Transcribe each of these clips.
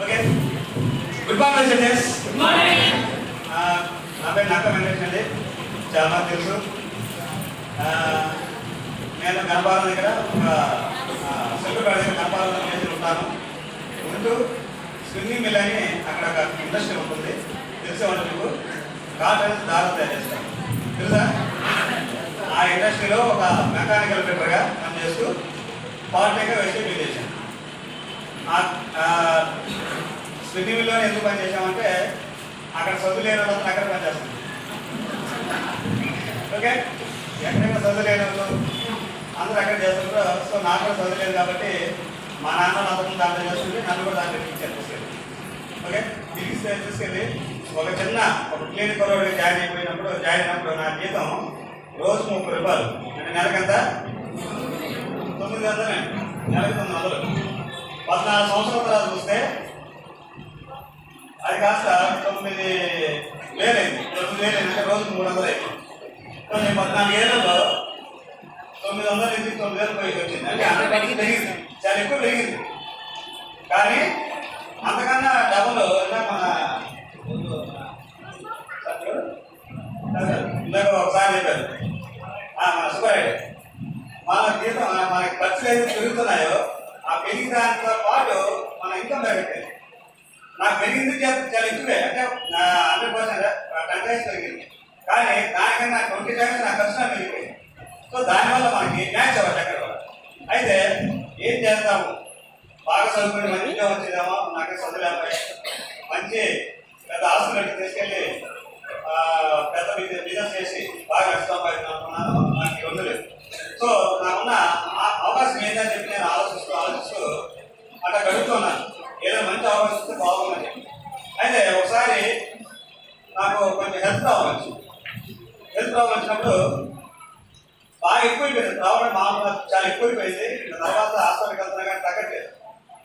Okay, good morning students. Good morning. నా పేరు నక్క వెంకటేష్ అండి, చాలా మంది తెలుసు. నేను గణపాలన దగ్గర సెల్ఫీపేట దగ్గర గణపాలన చేసి ఉంటాను. ముందు స్విమ్మింగ్ మిల్ అని అక్కడ ఒక ఇండస్ట్రీ ఉంటుంది, తెలిసే ఉంటుంది మీకు. కాటన్ దారం తయారు చేస్తాను, తెలుసా? ఆ ఇండస్ట్రీలో ఒక మెకానికల్ ఫిట్టర్గా పనిచేస్తూ పాలిటెక్గా వేసి బిల్ చేశాను. స్విమ్మింగ్ మిల్లో ఎందుకు పని చేసామంటే అక్కడ చదువు లేని వాళ్ళతో అక్కడ పనిచేస్తాం. ఓకే, ఎక్కడైనా చదువు లేని వాళ్ళు అందరూ అక్కడ చేస్తుంటారు. సో నాకు కూడా చదువు లేదు కాబట్టి మా నాన్న అందరం దాంట్లో చేస్తుంటే నన్ను కూడా దాంట్లో తీసుకెళ్ళి ఓకే తీసుకెళ్ళి ఒక క్లినిక్ కొరవాడికి జాయిన్ అయినప్పుడు నా జీతం రోజు 30 రూపాయలు, అంటే నెలకంతా 900, నెలకు 900. 14 సంవత్సరాల తర్వాత చూస్తే అది కాస్త 9,000 అయింది. 9,000 అంటే రోజుకు 300 అయింది. సో నేను 14 ఏళ్ళలో 900 నుంచి 9,000 వచ్చింది. అంటే 100% పెరిగింది, చాలా ఎక్కువ పెరిగింది. కానీ అంతకన్నా డబుల్ మన ఇందాక ఒకసారి చెప్పారు మన సుబ్బారెడ్డి, మన జీతం మనకి ఖర్చులు అయితే పెరుగుతున్నాయో ఆ పెరిగిన దానితో పాటు మన ఇన్కమ్ పెరిగింది. నాకు పెరిగింది చాలా ఎక్కువే, అంటే 100% 10% పెరిగింది. కానీ దానికన్నా 20% నా ఖర్చు పెరిగిపోయింది. సో దానివల్ల మనకి మ్యాచ్ అవ్వాలి ఎక్కడ కూడా. అయితే ఏం చేస్తాము, బాగా చదువుకుని మంచి ఉద్యోగం వచ్చేదేమో, నాకే చదువులేకపోయి మంచి పెద్ద ఆస్తులు తీసుకెళ్ళి పెద్ద బిజినెస్ చేసి బాగా సంపాదించుకున్నాను. నాకు ఇవన్నీ లేదు. సో నాకున్న అవకాశం ఏంటని చెప్పి నేను ఆలోచిస్తూ అట్లా గడుపుతున్నాను. ఏదో మంచి అవకాశం ఇస్తే బాగుందని. అయితే ఒకసారి నాకు కొంచెం హెల్త్ ప్రాబ్లం వచ్చినప్పుడు బాగా ఎక్కువైపోయింది. ప్రాబ్లం మామూలుగా చాలా ఎక్కువైపోయింది. తర్వాత హాస్పిటల్కి వెళ్తున్నా కానీ తగ్గట్లేదు.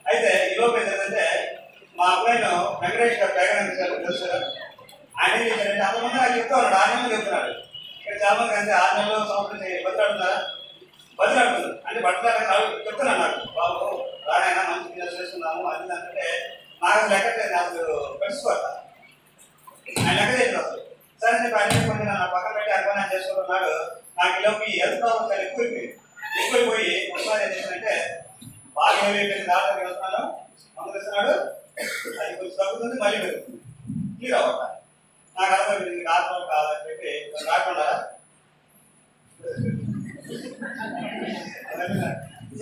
అయితే ఈలోపు ఏంటంటే మా అబ్బాయి వెంకటేష్ గారు పేగడానికి తెలుసు కదా, ఆయన ఏం చేశారంటే అంతమంది నాకు చెప్తా ఉన్నాడు, 6 నెలలు చెప్తున్నాడు. ఇక్కడ చాలా మంది అంటే 6 నెలలు సంవత్సరం బతిలాడుతున్నారు అంటే బట్టలాడని చెప్తున్నాను. నాకు బాబు రానైనా మంచి బిజినెస్ చేస్తున్నాము అది అంటే నాకు లెక్కట్లేదు, నాకు పెట్టుకోవాలి. ఆయన లెక్క చేసిన అసలు సరే నేను అన్ని కొన్ని నా పక్కన పెట్టి అర్పణ చేసుకుంటున్నాడు. నాకు ఈలోపు ఈ హెల్త్ ప్రాబ్లం చాలా ఎక్కువైపోయి ఒకసారి ఏం చేశానంటే బాగా ఏమైపోయింది, డాక్టర్కి వెళ్తున్నాను, పంపిస్తున్నాడు, అది కొంచెం తగ్గుతుంది, మళ్ళీ పెరుగుతుంది, క్లియర్ అవ్వట. నాకు అర్థమైంది ఆత్మ కాదని చెప్పి రాకుండా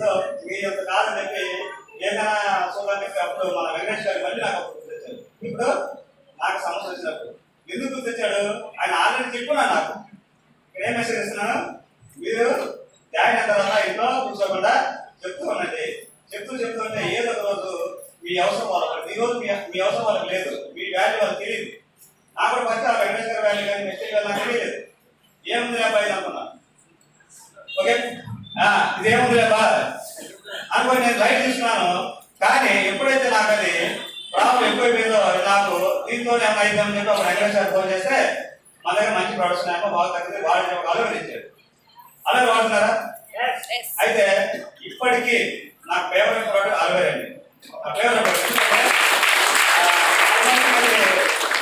సో మీ యొక్క కాదని చెప్పి ఏదైనా చూడడానికి అప్పుడు మన వెంకటేష్ గారు మళ్ళీ నాకు అప్పుడు తెచ్చాడు. ఇప్పుడు నాకు సమస్య వచ్చినప్పుడు ఎందుకు తెచ్చాడు, ఆయన ఆల్రెడీ చెప్పున్నాను. నాకు ఇక్కడ ఏం మెసేజ్ ఇస్తున్నాను, మీరు జాయిన్ అయిన తర్వాత ఇంట్లో కూర్చోకుండా చెప్తూ ఉండండి. చెప్తుంటే ఏదో ఒక రోజు మీ అవసరం వాళ్ళకి, ఈ రోజు మీ అవసరం వాళ్ళకి లేదు, మీ వాల్యూ వాళ్ళకి తెలియదు. నాకు కూడా ఫస్ట్ ఆ వెంకటేష్ గారి వాల్యూ కానీ మెసేజ్ కానీ నాకు తెలియదు. ఏముంది లేబా ఇది అనుకున్నాను. ఓకే, ఇదేముంది లేబా అనుకోని నేను రైట్ తీసుకున్నాను. కానీ ఎప్పుడైతే నాకు అది ప్రాబ్లం ఎక్కువైపోయిందో, నాకు దీంతో ఏమైనా అయిందని చెప్పి ఒక వెంకటేష్ గారు ఫోన్ చేస్తే మన దగ్గర మంచి ప్రొడక్షన్ ఏమో బాగా తగ్గింది, వాడిని ఒక అలవాటు ఇచ్చాడు. అలాగే వాడుతున్నారా? అయితే ఇప్పటికీ నాకు ఫేవరెట్ ప్రోడక్ట్ అలోవేరా అండి. ఆ ఫేవరెట్ ప్రోడక్ట్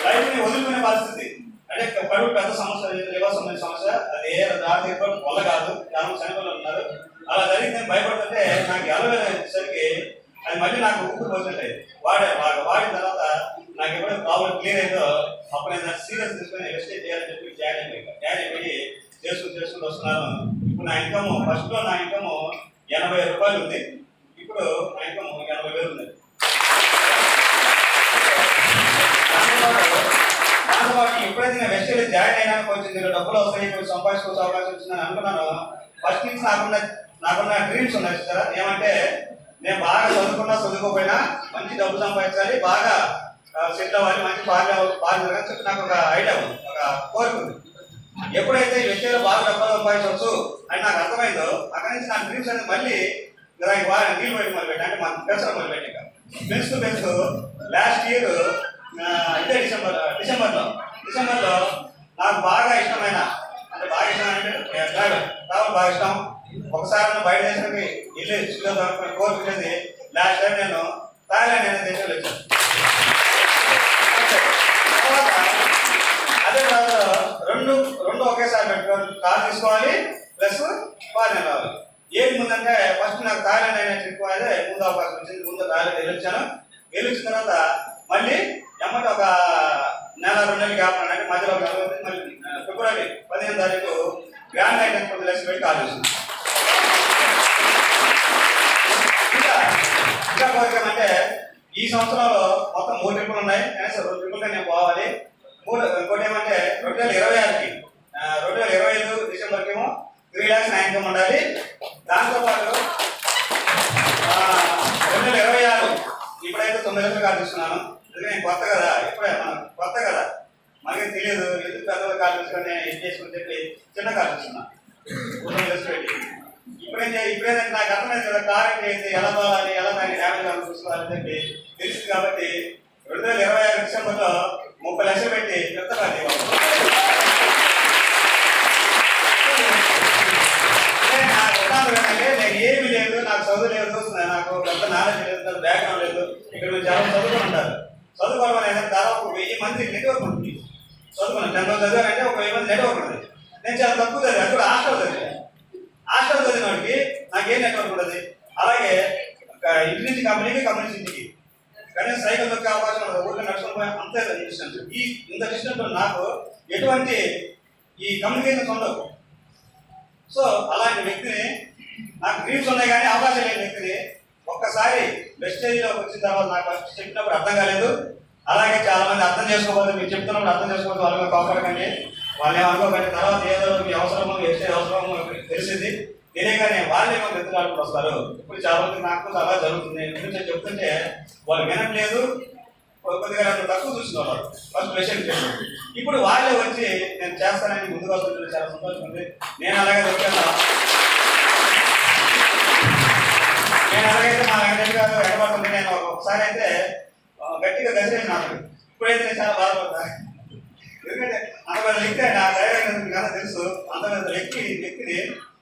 లైఫ్ని వదులుకునే పరిస్థితి, అంటే కడుపు పెద్ద సమస్య, లివర్ సంబంధించిన సమస్య, అది ఏ దాటి వల్ల కాదు, చాలా చనిపోయి ఉన్నారు. అలా జరిగితే భయపడుతుంటే నాకు అలోవేరా వచ్చేసరికి అది మళ్ళీ నాకు ఊపిరి పోతుంటాయి. వాడిన తర్వాత నాకు ఎప్పుడైతే ప్రాబ్లం క్లియర్ అయిందో అప్పుడు నేను సీరియస్ తీసుకొని ఇన్వెస్టిగేట్ చేయాలని చెప్పి జాయిన్ అయిపోయి చేసుకుంటూ వస్తున్నాను. ఇప్పుడు నా ఇన్కమ్ ఫస్ట్లో నా ఇన్కమ్ 80 రూపాయలు ఉంది, ఇప్పుడు నా ఇన్కమ్ 80,000 ఉంది. దాంతోపాటు ఎప్పుడైతే నేను వెస్టేజ్ జాయిన్ అయినా కొంచెం నేను డబ్బులు వస్తాయి, కొంచెం సంపాదించుకోవచ్చు అవకాశం వచ్చిందని అనుకున్నాను. ఫస్ట్ నుంచి నాకున్న డ్రీమ్స్ ఉన్నాయి సార్. ఏమంటే నేను బాగా చదువుకోకపోయినా మంచి డబ్బు సంపాదించాలి, బాగా సెటిల్ అవ్వాలి, మంచి బాగా చెప్పి నాకు ఒక ఐడియా ఉంది, ఒక కోరిక ఉంది. ఎప్పుడైతే ఈ విషయంలో బాగా డబ్బులు సంపాదించవచ్చు అని నాకు అర్థమైందో అక్కడి నుంచి నా డ్రీమ్స్ అనేది మళ్ళీ నీళ్ళు పెట్టి మొదలుపెట్టి, అంటే మనం పెంచడం మొదలుపెట్టి పెంచుతూ లాస్ట్ ఇయర్ ఇదే డిసెంబర్లో నాకు బాగా ఇష్టమైన, అంటే బాగా ఇష్టమైన ట్రావెల్ బాగా ఇష్టం. ఒకసారి బయట దేశానికి వెళ్ళి కోరుకునేది. లాస్ట్ టైం నేను థాయిలాండ్ అనే దేశంలో వచ్చాను. గెలిచిన తర్వాత మళ్ళీ ఎమ్మటి ఒక నెల 2 నెలలు గ్యాప్ అంటే మధ్యలో ఒక నెల ఉంది. మళ్ళీ ఫిబ్రవరి 15వ తారీఖు గ్రాండ్ ఐటెన్ 10 లక్షలు పెట్టి కాల్ చేసింది. ఇంకా కోరిక అంటే ఈ సంవత్సరంలో మొత్తం 3 ట్రిప్పులు ఉన్నాయి. కనీసం 2 ట్రిప్పులుగా నేను పోవాలి. ఇంకోటి ఏమంటే 2026కి 2025 డిసెంబర్కి ఏమో 3 lakhs నా ఇన్కమ్ ఉండాలి. దాంతోపాటు 2026 ఇప్పుడైతే 9 లక్షలు కార్డు ఇస్తున్నాను. ఎందుకంటే నేను కొత్త కదా, ఇప్పుడే మనం కొత్త కదా, మనకి తెలియదు ఎందుకు పెద్దల కార్డు తీసుకొని ఇది చేసుకుని చెప్పి చిన్న కార్డు ఇస్తున్నాను 9 లక్షలు పెట్టి. ఇప్పుడేంటే నాకు అర్థమైంది కదా, కార్ ఏంటి, ఎలా పోవాలి, ఎలా దాన్ని డ్యామేజ్ అవ్వాలి చూసుకోవాలని చెప్పి తెలిసింది. కాబట్టి 2026 డిసెంబర్లో 30 లక్షలు పెట్టి పెద్ద కార్డు ఏంటంటే నేను ఏమి లేదు, నాకు చదువు లేదు, నాకు పెద్ద నాలెడ్జ్ లేదు, బ్యాక్గ్రౌండ్ లేదు. ఇక్కడ మీరు చాలా చదువుకొని ఉంటారు. చదువుకోవడం అనేది దాదాపు 1000 మంది నెట్వర్క్ ఉంటుంది. చదువుకున్నాను 10 రోజులు చదివానంటే ఒక 1000 మంది నెట్వర్క్ ఉంటుంది. నేను చాలా తక్కువ చదివాను, అది కూడా హాస్టల్ చదివిన వాడికి నాకేం నెట్వర్క్ ఉంటుంది. అలాగే ఇంటి నుంచి కంపెనీకి, కంపెనీ నుంచి ఇంటికి కనీసం సైకిల్ దొరికే అవకాశం ఉండదు. ఊళ్ళో నడుచుకుని పోయి అంతే డిస్టెన్స్. ఇంత డిస్టెన్స్ నాకు ఎటువంటి ఈ కమ్యూనికేషన్స్ ఉండవు. సో అలాంటి వ్యక్తిని, నాకు డ్రీమ్స్ ఉన్నాయి కానీ అవకాశం లేని వ్యక్తిని ఒక్కసారి వెస్టేజ్లోకి వచ్చిన తర్వాత నాకు ఫస్ట్ చెప్పినప్పుడు అర్థం కాలేదు. అలాగే చాలా మంది అర్థం చేసుకోవాలి, మీరు చెప్తున్నప్పుడు అర్థం చేసుకోవాలి, వాళ్ళ మీద కోపడకండి, వాళ్ళు ఏమనుకోకండి. తర్వాత ఏదో మీ అవసరమో వెస్టేజ్ అవసరమో తెలిసింది, తెలియగానే వాళ్ళేమో వెతులాడుకు వస్తారు. ఇప్పుడు చాలా మంది నాకు చాలా జరుగుతుంది. ఎందుకంటే చెప్తుంటే వాళ్ళు వినట్లేదు, కొద్దిగా నన్ను తక్కువ చూసిన వాళ్ళు ఫస్ట్ పేషెంట్ చేసి. ఇప్పుడు వాళ్ళే వచ్చి నేను చేస్తానని ముందుకు వస్తుంటే చాలా సంతోషం ఉంది. నేను అలాగే చెప్తాను. నేను అలాగైతే మా వెంకటేష్ గారు ఎడబడుతుంది. నేను ఒకసారి అయితే గట్టిగా గసిరేసి నాకు ఇప్పుడైతే నేను చాలా బాధపడతాను. ఎందుకంటే అంత వ్యక్తి నా డ్రైవర్ కదా తెలుసు. అంత వ్యక్తిని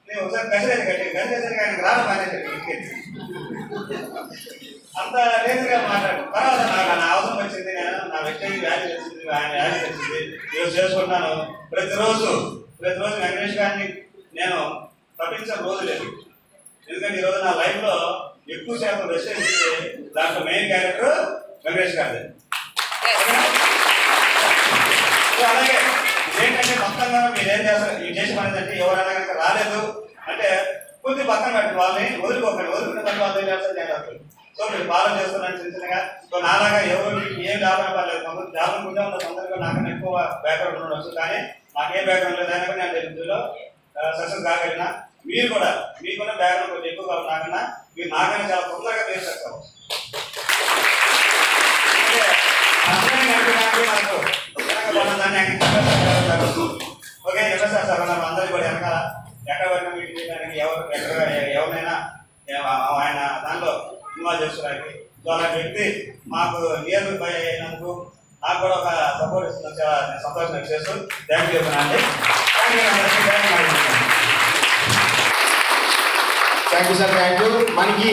నేను ఒకసారి గసిరేసి ఆయనకు రాను మానేసాడు. అంత లేదుగా మాట్లాడు. తర్వాత నాకు నా అవసరం వచ్చింది, నేను నా వ్యక్తి వ్యాధి తెలిసింది, ఆయన వ్యాధి తెలిసింది, ఈరోజు చేసుకుంటున్నాను. ప్రతిరోజు వెంకటేష్ గారిని నేను తప్పించిన రోజు లేదు. ఎందుకంటే ఈరోజు నా లైఫ్లో ఎక్కువ శాతం రెస్పెక్ట్ ఇస్తే దాంట్లో మెయిన్ క్యారెక్టర్ వెంకటేష్ గారి. అలాగే ఏంటంటే మొత్తంగా మీరు ఏం చేస్తారు, ఈ చేసి పని అంటే ఎవరైనా కనుక రాలేదు అంటే కొద్ది పక్కన పెట్టి వాళ్ళని వదులుకోకండి. వదులుకునే పని వాళ్ళు ఏం చేస్తారు చేస్తారు. సో మీరు ఫాలో చేస్తున్నాను చిన్న చిన్నగా. సో నాలాగా ఎవరు ఏం లాభం పర్లేదు. జాబ్ ఉంటే ఉన్న తొందరగా నాకన్నా ఎక్కువ బ్యాక్గ్రౌండ్ ఉండవచ్చు, కానీ నాకేం బ్యాక్గ్రౌండ్ లేదు. అయినా కానీ నేను ఇందులో సక్సెస్ కాగలిగినా మీరు కూడా మీకున్న బ్యాక్గ్రౌండ్ కొంచెం ఎక్కువ కావాలి నాకన్నా, మీరు నాకన్నా చాలా తొందరగా మీరు సక్సెస్ అవ్వచ్చు. ఓకే చెప్పేస్తారు సార్, మనం అందరికీ కూడా వెనకాల ఎక్కడ పడినా మీటింగ్ చేయడానికి ఎవరినైనా ఆయన దాంట్లో ఇన్వాల్వ్ చేసుకోవడానికి. సో అలాంటి వ్యక్తి మాకు నియర్ బై అయినందుకు నాకు కూడా ఒక సపోర్ట్ ఇస్తుంది. చాలా సంతోషం చేస్తూ థ్యాంక్ యూ చెప్తున్నాను అండి. Thank you sir, thank you. మనకి